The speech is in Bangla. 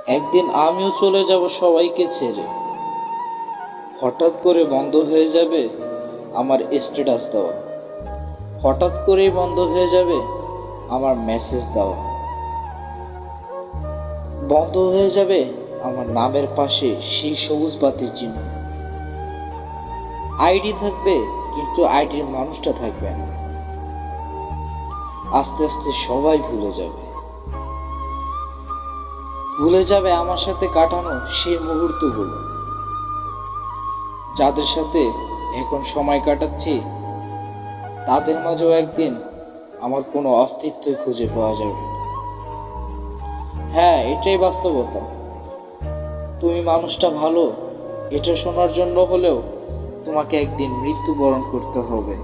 একদিন আমিও চলে যাব সবাইকে ছেড়ে। হঠাৎ করে বন্ধ হয়ে যাবে আমার স্ট্যাটাস দেওয়া, হঠাৎ করেই বন্ধ হয়ে যাবে আমার মেসেজ দেওয়া, বন্ধ হয়ে যাবে আমার নামের পাশে সেই সবুজ বাতির চিহ্ন। আইডি থাকবে কিন্তু আইডির মানুষটা থাকবে না। আস্তে আস্তে সবাই ভুলে যাবে আমার সাথে কাটানো সেই মুহূর্তগুলো। যাদের সাথে এখন সময় কাটাচ্ছি তাদের মাঝেও একদিন আমার কোনো অস্তিত্বই খুঁজে পাওয়া যাবে না। হ্যাঁ, এটাই বাস্তবতা। তুমি মানুষটা ভালো এটা শোনার জন্য হলেও তোমাকে একদিন মৃত্যুবরণ করতে হবে।